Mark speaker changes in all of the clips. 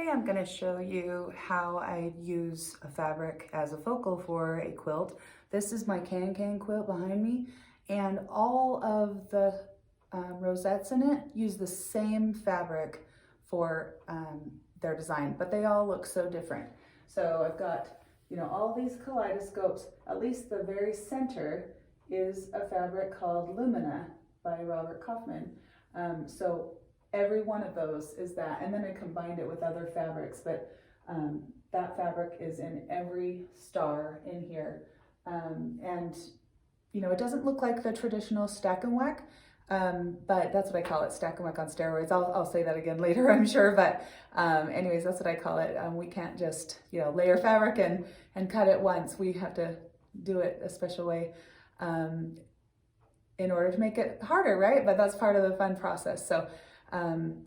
Speaker 1: Today I'm going to show you how I use a fabric as a focal for a quilt. This is my can quilt behind me, and all of the rosettes in it use the same fabric for their design, but they all look so different. So I've got, all these kaleidoscopes. At least the very center is a fabric called Lumina by Robert Kaufman. So every one of those is that, and then I combined it with other fabrics, but that fabric is in every star in here. And it doesn't look like the traditional stack and whack, but that's what I call it, stack and whack on steroids. I'll say that again later, I'm sure, but anyways, that's what I call it. We can't just, layer fabric and cut it once. We have to do it a special way in order to make it harder, right? But that's part of the fun process. So I'm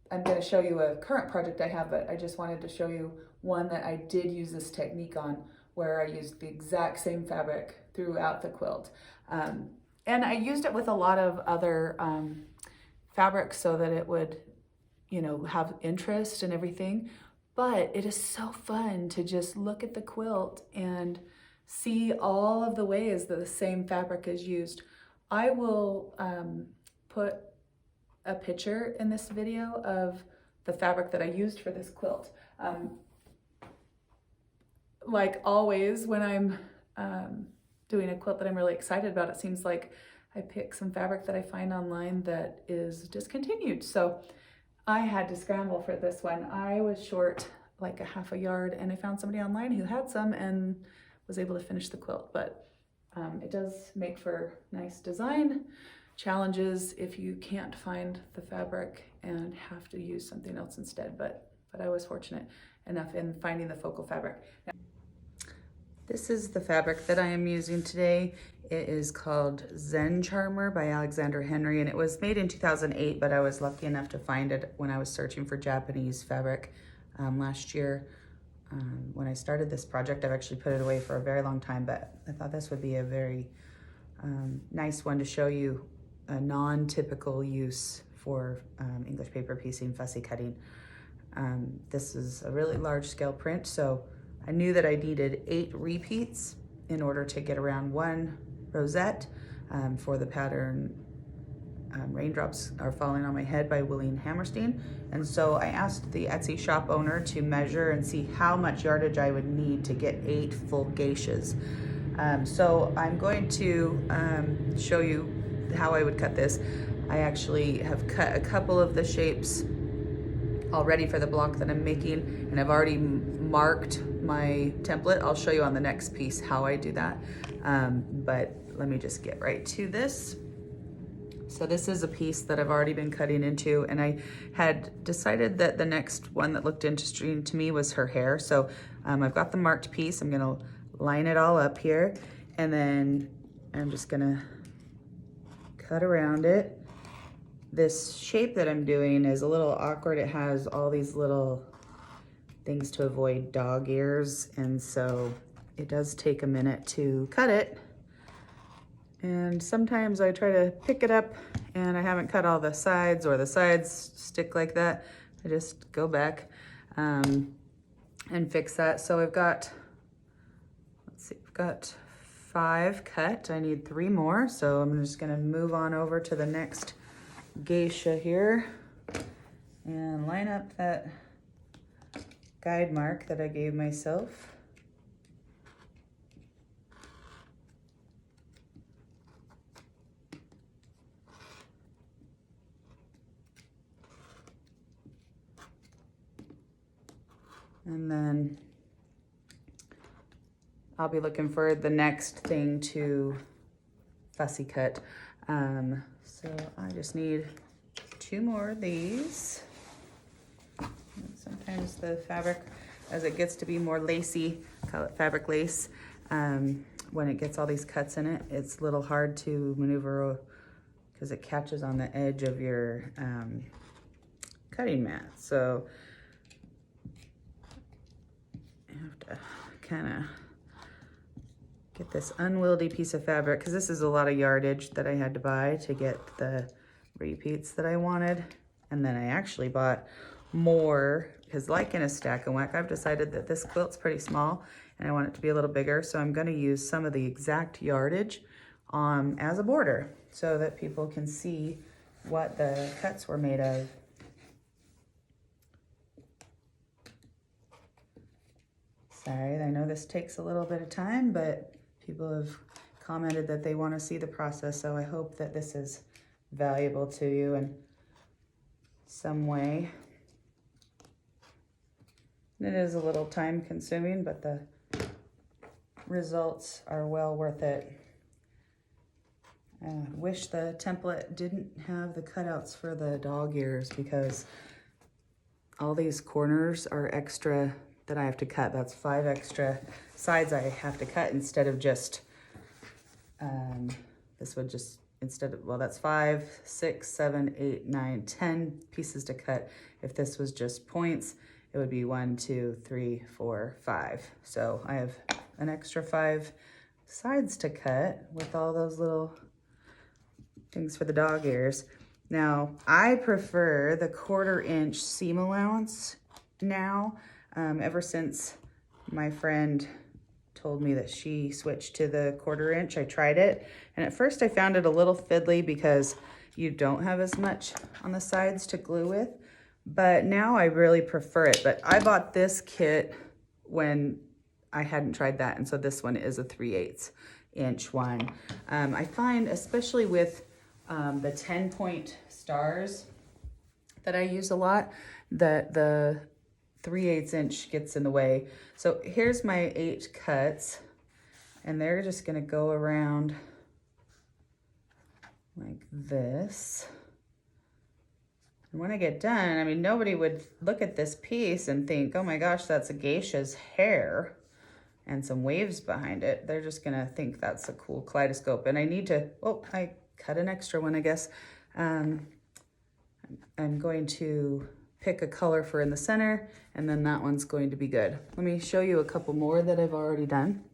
Speaker 1: going to show you a current project I have, but I just wanted to show you one that I did use this technique on, where I used the exact same fabric throughout the quilt. And I used it with a lot of other fabrics so that it would, have interest and everything. But it is so fun to just look at the quilt and see all of the ways that the same fabric is used. I will put a picture in this video of the fabric that I used for this quilt. Like always, when I'm doing a quilt that I'm really excited about, it seems like I pick some fabric that I find online that is discontinued. So I had to scramble for this one. I was short like a half a yard, and I found somebody online who had some and was able to finish the quilt. But it does make for nice design. Challenges if you can't find the fabric and have to use something else instead, but I was fortunate enough in finding the focal fabric. Now, this is the fabric that I am using today. It is called Zen Charmer by Alexander Henry, and it was made in 2008, but I was lucky enough to find it when I was searching for Japanese fabric last year. When I started this project, I've actually put it away for a very long time, but I thought this would be a very nice one to show you a non-typical use for English paper piecing, fussy cutting. This is a really large scale print, so I knew that I needed 8 repeats in order to get around one rosette for the pattern Raindrops Are Falling on My Head by William Hammerstein. And so I asked the Etsy shop owner to measure and see how much yardage I would need to get 8 full geishas. So I'm going to show you how I would cut this. I actually have cut a couple of the shapes already for the block that I'm making, and I've already marked my template. I'll show you on the next piece how I do that. But let me just get right to this. So this is a piece that I've already been cutting into, and I had decided that the next one that looked interesting to me was her hair. So I've got the marked piece. I'm gonna line it all up here, and then I'm just gonna cut around it. This shape that I'm doing is a little awkward. It has all these little things to avoid dog ears, and so it does take a minute to cut it. And sometimes I try to pick it up and I haven't cut all the sides, or the sides stick like that. I just go back and fix that. So I've got, let's see, I've got 5 cut. I need 3 more. So I'm just gonna move on over to the next geisha here and line up that guide mark that I gave myself. And then I'll be looking for the next thing to fussy cut. So I just need 2 more of these. And sometimes the fabric, as it gets to be more lacy, call it fabric lace, when it gets all these cuts in it, it's a little hard to maneuver because it catches on the edge of your cutting mat. So I have to kind of get this unwieldy piece of fabric, because this is a lot of yardage that I had to buy to get the repeats that I wanted. And then I actually bought
Speaker 2: more, because like in a stack and whack, I've decided that this quilt's pretty small and I want it to be a little bigger. So I'm gonna use some of the exact yardage as a border so that people can see what the cuts were made of. Sorry, I know this takes a little bit of time, but people have commented that they want to see the process, so I hope that this is valuable to you in some way. It is a little time consuming, but the results are well worth it. I wish the template didn't have the cutouts for the dog ears, because all these corners are extra that I have to cut. That's 5 extra sides I have to cut instead of just, this would just, instead of, well, that's 5, 6, 7, 8, 9, 10 pieces to cut. If this was just points, it would be 1, 2, 3, 4, 5. So I have an extra 5 sides to cut with all those little things for the dog ears. Now, I prefer the 1/4 inch seam allowance now, ever since my friend told me that she switched to the 1/4 inch. I tried it, and at first I found it a little fiddly because you don't have as much on the sides to glue with, but now I really prefer it. But I bought this kit when I hadn't tried that, and so this one is a 3/8 inch one. I find, especially with the 10-point stars that I use a lot, that the 3/8 inch gets in the way. So here's my 8 cuts, and they're just gonna go around like this. And when I get done, I mean, nobody would look at this piece and think, oh my gosh, that's a geisha's hair and some waves behind it. They're just gonna think that's a cool kaleidoscope. And I need to, oh, I cut an extra one, I guess. I'm going to pick a color for in the center, and then that one's going to be good. Let me show you a couple more that I've already done.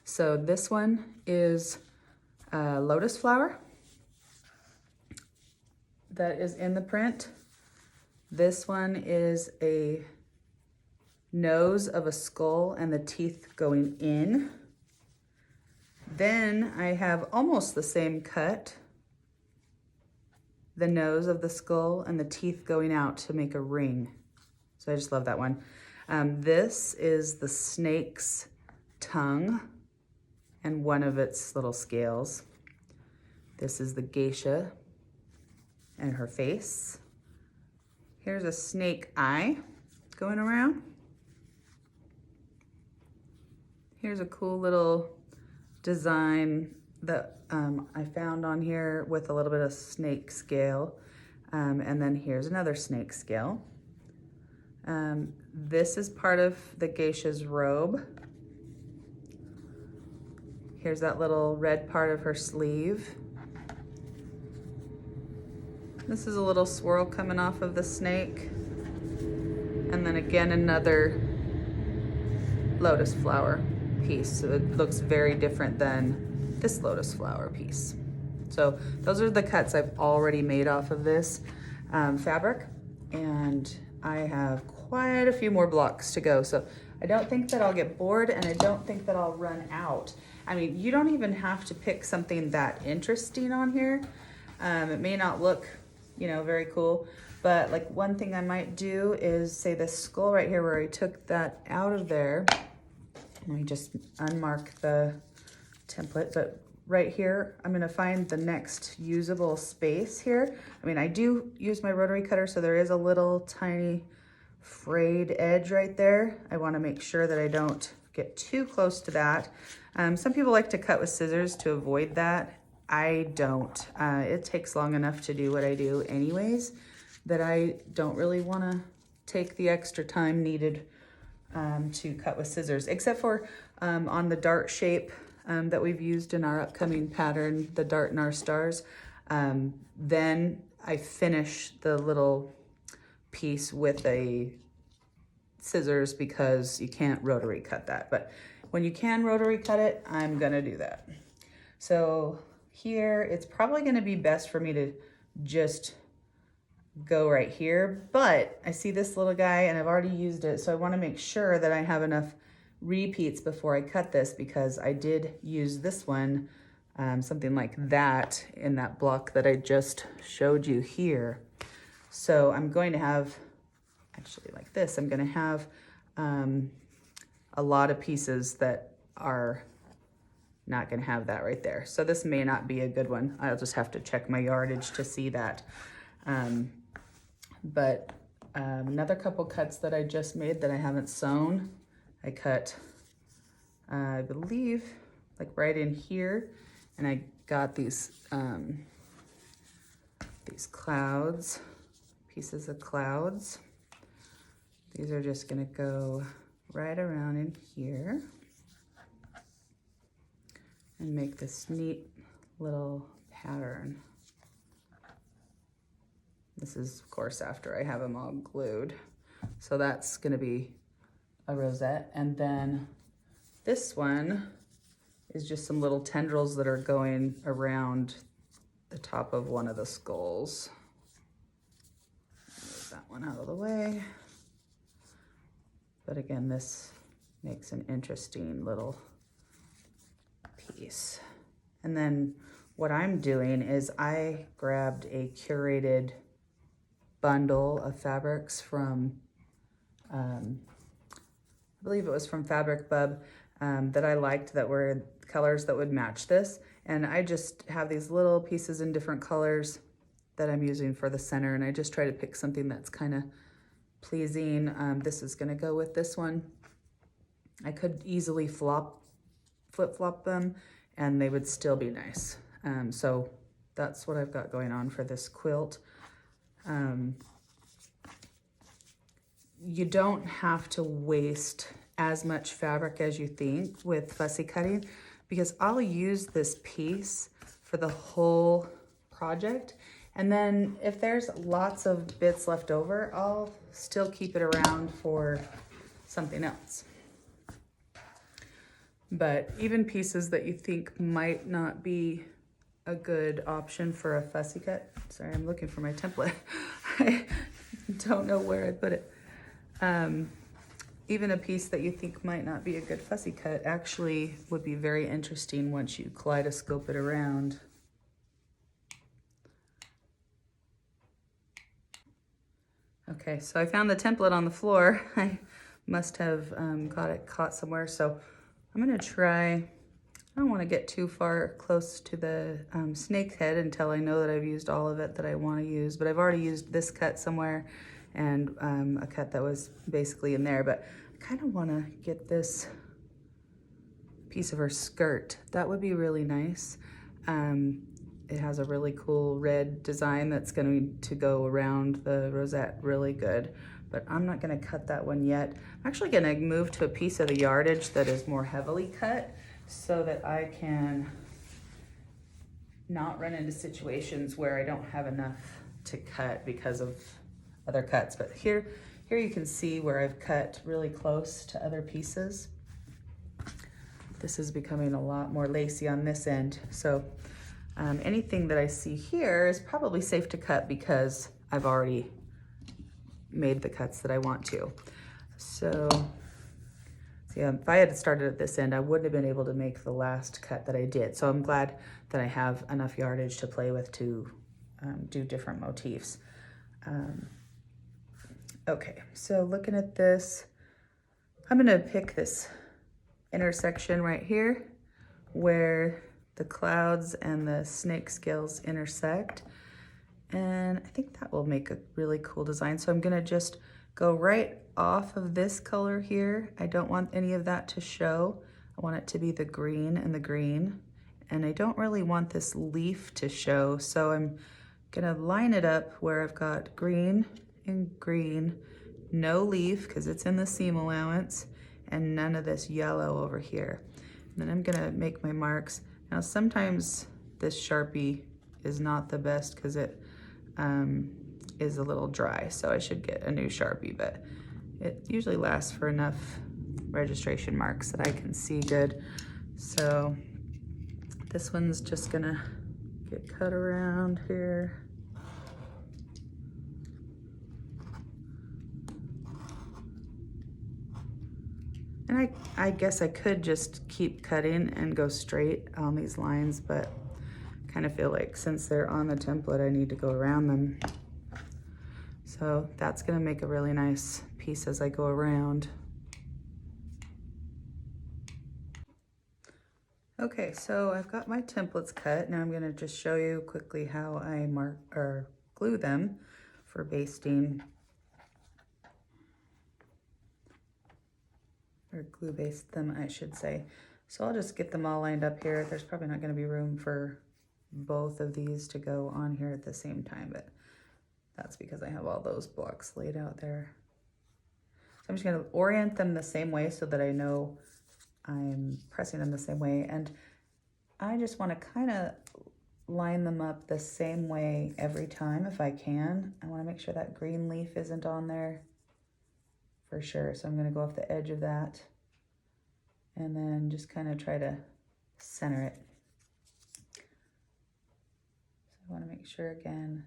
Speaker 2: So this one is a lotus flower that is in the print. This one is a nose of a skull and the teeth going in. Then I have almost the same cut, the nose of the skull and the teeth going out to make a ring. So I just love that one. This is the snake's tongue and one of its little scales. This is the geisha and her face. Here's a snake eye going around. Here's a cool little design that I found on here with a little bit of snake scale. And then here's another snake scale. This is part of the geisha's robe. Here's that little red part of her sleeve. This is a little swirl coming off of the snake. And then again, another lotus flower piece. So it looks very different than this lotus flower piece. So those are the cuts I've already made off of this fabric, and I have quite a few more blocks to go. So I don't think that I'll get bored, and I don't think that I'll run out. I mean, you don't even have to pick something that interesting on here. It may not look, you know, very cool, but like one thing I might do is say this skull right here where I took that out of there. Let me just unmark the template, but right here, I'm gonna find the next usable space here. I mean, I do use my rotary cutter, so there is a little tiny frayed edge right there. I wanna make sure that I don't get too close to that. Some people like to cut with scissors to avoid that. I don't. It takes long enough to do what I do anyways, that I don't really wanna take the extra time needed to cut with scissors, except for on the dart shape that we've used in our upcoming pattern, the dart and our stars. Then I finish the little piece with a scissors because you can't rotary cut that. But when you can rotary cut it, I'm gonna do that. So here, it's probably gonna be best for me to just go right here, but I see this little guy and I've already used it, so I want to make sure that I have enough repeats before I cut this, because I did use this one, something like that in that block that I just showed you here. So I'm going to have, actually like this, I'm going to have a lot of pieces that are not going to have that right there. So this may not be a good one. I'll just have to check my yardage to see that. But another couple cuts that I just made that I haven't sewn, I cut, I believe, like right in here, and I got these clouds, pieces of clouds. These are just gonna go right around in here and make this neat little pattern. This is, of course, after I have them all glued. So that's gonna be a rosette. And then this one is just some little tendrils that are going around the top of one of the skulls. Move that one out of the way. But again, this makes an interesting little piece. And then what I'm doing is I grabbed a curated bundle of fabrics from, I believe it was from Fabric Bub, that I liked, that were colors that would match this. And I just have these little pieces in different colors that I'm using for the center, and I just try to pick something that's kind of pleasing. This is gonna go with this one. I could easily flip-flop them and they would still be nice. So that's what I've got going on for this quilt. You don't have to waste as much fabric as you think with fussy cutting, because I'll use this piece for the whole project. And then if there's lots of bits left over, I'll still keep it around for something else. But even pieces that you think might not be a good option for a fussy cut. Sorry, I'm looking for my template. I don't know where I put it. Even a piece that you think might not be a good fussy cut actually would be very interesting once you kaleidoscope it around. Okay, so I found the template on the floor. I must have got it caught somewhere. So I'm gonna try, I don't wanna get too far close to the snake head until I know that I've used all of it that I wanna use, but I've already used this cut somewhere and a cut that was basically in there, but I kinda wanna get this piece of her skirt. That would be really nice. It has a really cool red design that's going to go around the rosette really good, but I'm not gonna cut that one yet. I'm actually gonna move to a piece of the yardage that is more heavily cut so that I can not run into situations where I don't have enough to cut because of other cuts. But here you can see where I've cut really close to other pieces. This is becoming a lot more lacy on this end. So anything that I see here is probably safe to cut because I've already made the cuts that I want to. So yeah, if I had started at this end, I wouldn't have been able to make the last cut that I did. So I'm glad that I have enough yardage to play with to do different motifs. Okay, so looking at this, I'm gonna pick this intersection right here where the clouds and the snake scales intersect. And I think that will make a really cool design. So I'm gonna just go right off of this color here. I don't want any of that to show. I want it to be the green and the green. And I don't really want this leaf to show. So I'm gonna line it up where I've got green and green, no leaf because it's in the seam allowance, and none of this yellow over here. And then I'm gonna make my marks. Now sometimes this Sharpie is not the best because it is a little dry, so I should get a new Sharpie, but it usually lasts for enough registration marks that I can see good. So this one's just gonna get cut around here. And I guess I could just keep cutting and go straight on these lines, but I kind of feel like since they're on the template, I need to go around them. So that's gonna make a really nice piece as I go around. Okay, so I've got my templates cut. Now I'm gonna just show you quickly how I mark or glue them for basting, or glue baste them, I should say. So I'll just get them all lined up here. There's probably not gonna be room for both of these to go on here at the same time, but that's because I have all those blocks laid out there. So I'm just gonna orient them the same way so that I know I'm pressing them the same way. And I just wanna kinda line them up the same way every time if I can. I wanna make sure that green leaf isn't on there for sure. So I'm gonna go off the edge of that and then just kind of try to center it. So I wanna make sure again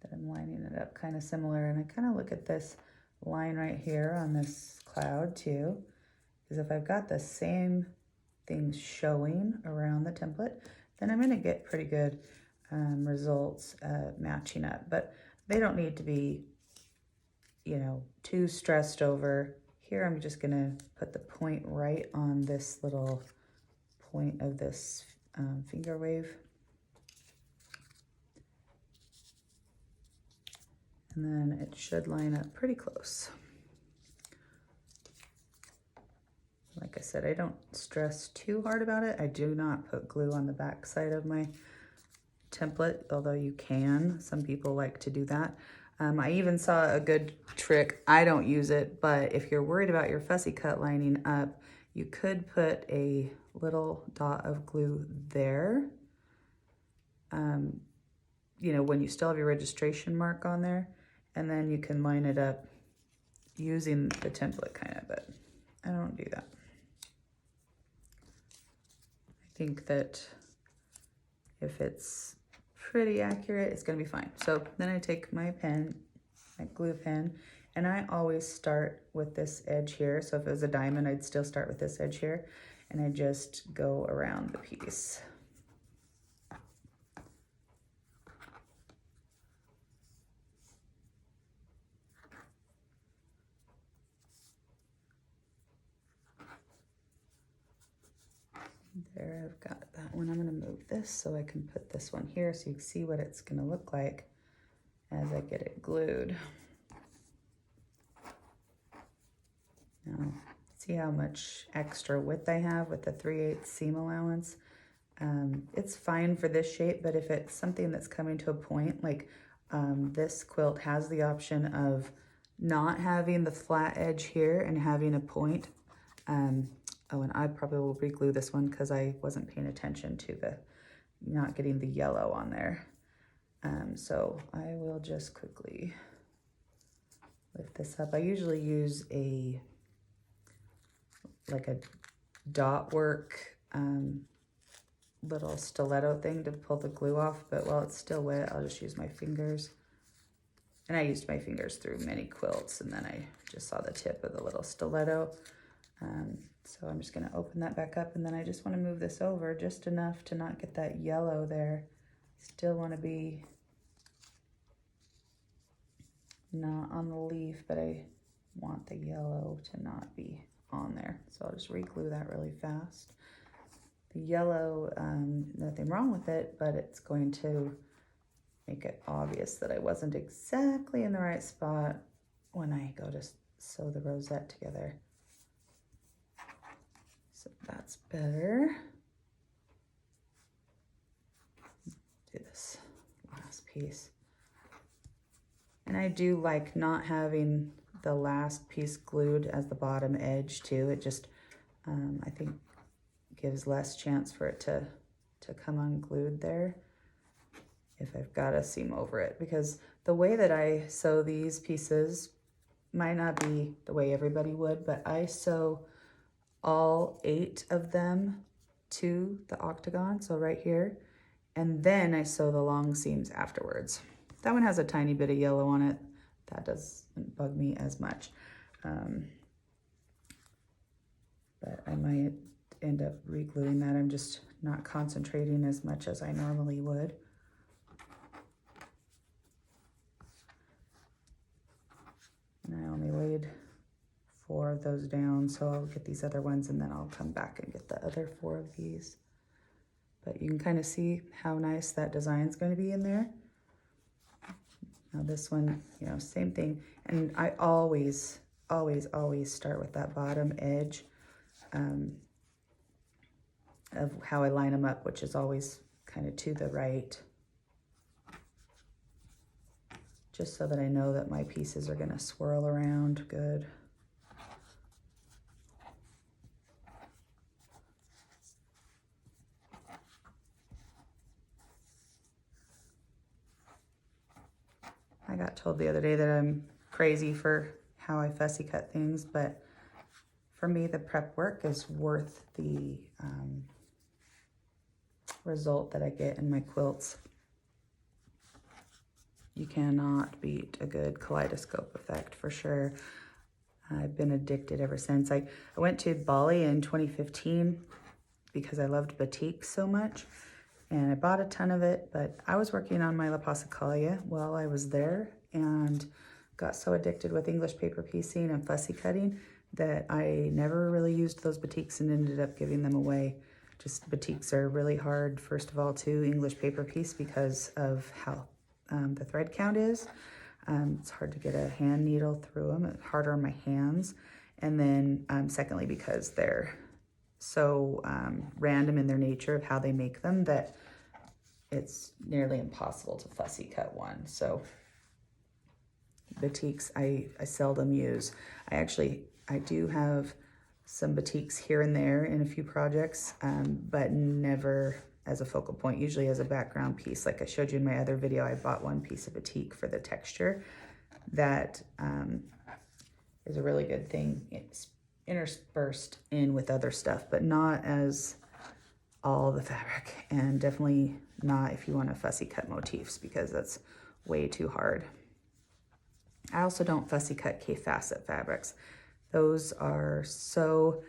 Speaker 2: that I'm lining it up kind of similar. And I kind of look at this line right here on this cloud too, because if I've got the same things showing around the template, then I'm going to get pretty good results matching up. But they don't need to be, you know, too stressed over. Here I'm just going to put the point right on this little point of this finger wave. And then it should line up pretty close. Like I said, I don't stress too hard about it. I do not put glue on the back side of my template, although you can. Some people like to do that. I even saw a good trick. I don't use it, but if you're worried about your fussy cut lining up, you could put a little dot of glue there. You know, when you still have your registration mark on there, and then you can line it up using the template kind of, but I don't do that. I think that if it's pretty accurate, it's gonna be fine. So then I take my pen, my glue pen, and I always start with this edge here. So if it was a diamond, I'd still start with this edge here, and I just go around the piece. There, I've got that one. I'm gonna move this so I can put this one here so you can see what it's gonna look like as I get it glued. Now, see how much extra width I have with the 3/8 seam allowance? It's fine for this shape, but if it's something that's coming to a point, like this quilt has the option of not having the flat edge here and having a point. Oh, and I probably will re-glue this one because I wasn't paying attention to the not getting the yellow on there. So I will just quickly lift this up. I usually use like a dot work little stiletto thing to pull the glue off, but while it's still wet, I'll just use my fingers. And I used my fingers through many quilts, and then I just saw the tip of the little stiletto. So I'm just gonna open that back up, and then I just wanna move this over just enough to not get that yellow there. Still wanna be not on the leaf, but I want the yellow to not be on there. So I'll just re-glue that really fast. The yellow, nothing wrong with it, but it's going to make it obvious that I wasn't exactly in the right spot when I go to sew the rosette together. So that's better. Do this last piece. And I do like not having the last piece glued as the bottom edge too. It just, I think, gives less chance for it to come unglued there if I've got a seam over it. Because the way that I sew these pieces might not be the way everybody would, but I sew all 8 of them to the octagon, so right here, and then I sew the long seams afterwards. That one has a tiny bit of yellow on it. That doesn't bug me as much. but I might end up re-gluing that. I'm just not concentrating as much as I normally would. And I only laid 4 of those down, so I'll get these other ones and then I'll come back and get the other 4 of these. But you can kind of see how nice that design's going to be in there. Now this one, you know, same thing. And I always start with that bottom edge of how I line them up, which is always kind of to the right. Just so that I know that my pieces are going to swirl around good. I got told the other day that I'm crazy for how I fussy cut things, but for me, the prep work is worth the result that I get in my quilts. You cannot beat a good kaleidoscope effect for sure. I've been addicted ever since. I went to Bali in 2015 because I loved batiks so much. And I bought a ton of it, but I was working on my La Passacaglia while I was there and got so addicted with English paper piecing and fussy cutting that I never really used those batiks and ended up giving them away. Just batiks are really hard, first of all, to English paper piece because of how the thread count is. It's hard to get a hand needle through them. It's harder on my hands. And then secondly, because they're so random in their nature of how they make them that it's nearly impossible to fussy cut one. So batiks I seldom use. I do have some batiks here and there in a few projects, but never as a focal point, usually as a background piece. Like I showed you in my other video, I bought one piece of batik for the texture. That is a really good thing. It's interspersed in with other stuff, but not as all the fabric, and definitely not if you want to fussy cut motifs because that's way too hard. I also don't fussy cut K-facet fabrics. Those are so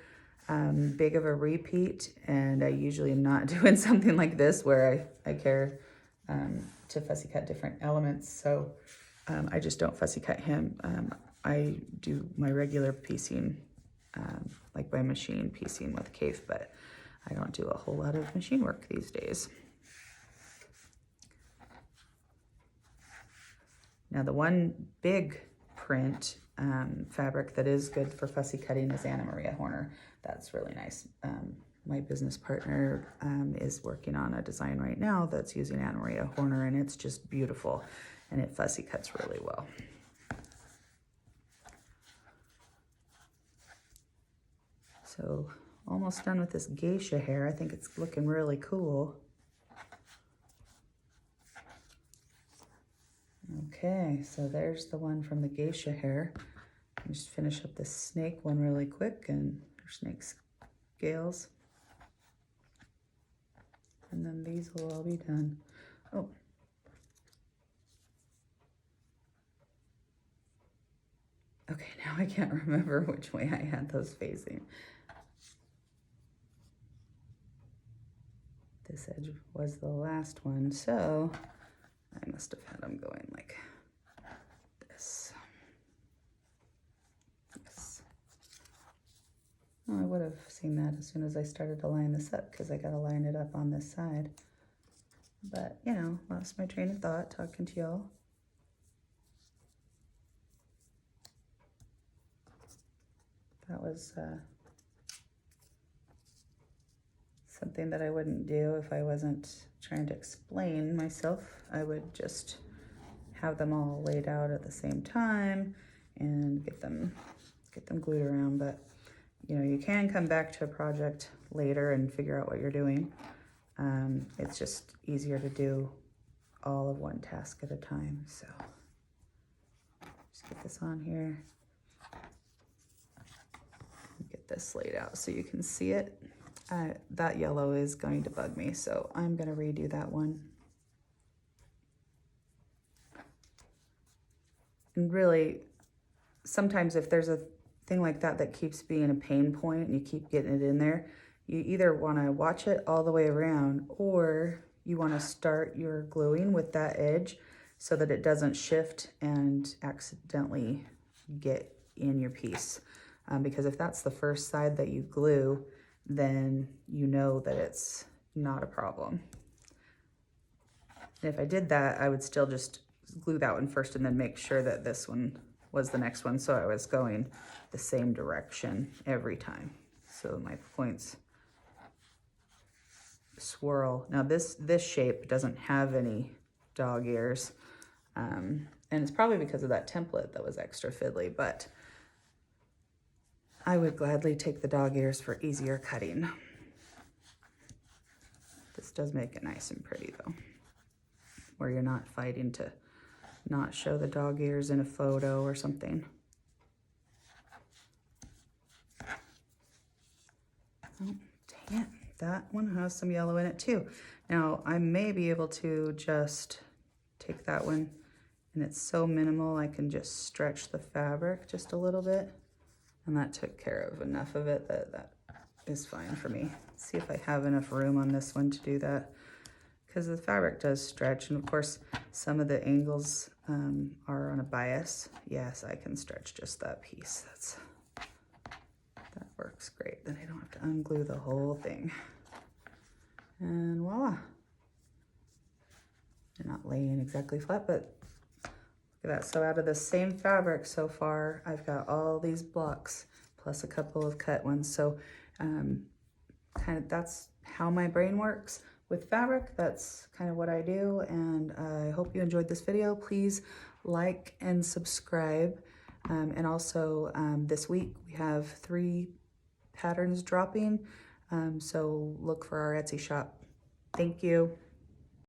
Speaker 2: big of a repeat, and I usually am not doing something like this where I care to fussy cut different elements, so I just don't fussy cut him. I do my regular piecing, like by machine piecing with Kaf, but I don't do a whole lot of machine work these days. Now the one big print fabric that is good for fussy cutting is Anna Maria Horner. That's really nice. My business partner is working on a design right now that's using Anna Maria Horner, and it's just beautiful, and it fussy cuts really well. So almost done with this geisha hair. I think it's looking really cool. Okay, so there's the one from the geisha hair. I'll just finish up this snake one really quick, and snake scales. And then these will all be done. Oh. Okay, now I can't remember which way I had those facing. This edge was the last one, so I must have had them going like this. Yes. Well, I would have seen that as soon as I started to line this up because I got to line it up on this side. But, you know, lost my train of thought talking to y'all. That was something that I wouldn't do if I wasn't trying to explain myself. I would just have them all laid out at the same time and get them glued around. But you know, you can come back to a project later and figure out what you're doing. It's just easier to do all of one task at a time. So just get this on here. Get this laid out so you can see it. That yellow is going to bug me, so I'm going to redo that one. And really, sometimes if there's a thing like that keeps being a pain point and you keep getting it in there, you either want to watch it all the way around, or you want to start your gluing with that edge so that it doesn't shift and accidentally get in your piece. Because if that's the first side that you glue, then you know that it's not a problem. And if I did that, I would still just glue that one first and then make sure that this one was the next one, so I was going the same direction every time. So my points swirl. Now this shape doesn't have any dog ears, and it's probably because of that template that was extra fiddly, but I would gladly take the dog ears for easier cutting. This does make it nice and pretty though, where you're not fighting to not show the dog ears in a photo or something. Oh, dang it. That one has some yellow in it too. Now I may be able to just take that one, and it's so minimal I can just stretch the fabric just a little bit, and that took care of enough of it that is fine for me. Let's see if I have enough room on this one to do that, because the fabric does stretch, and of course some of the angles are on a bias. Yes, I can stretch just that piece. That works great. Then I don't have to unglue the whole thing. And voila. They're not laying exactly flat, but look at that. So out of the same fabric so far, I've got all these blocks plus a couple of cut ones. So kind of that's how my brain works with fabric. That's kind of what I do, and I hope you enjoyed this video. Please like and subscribe, and also this week we have 3 patterns dropping, so look for our Etsy shop. Thank you.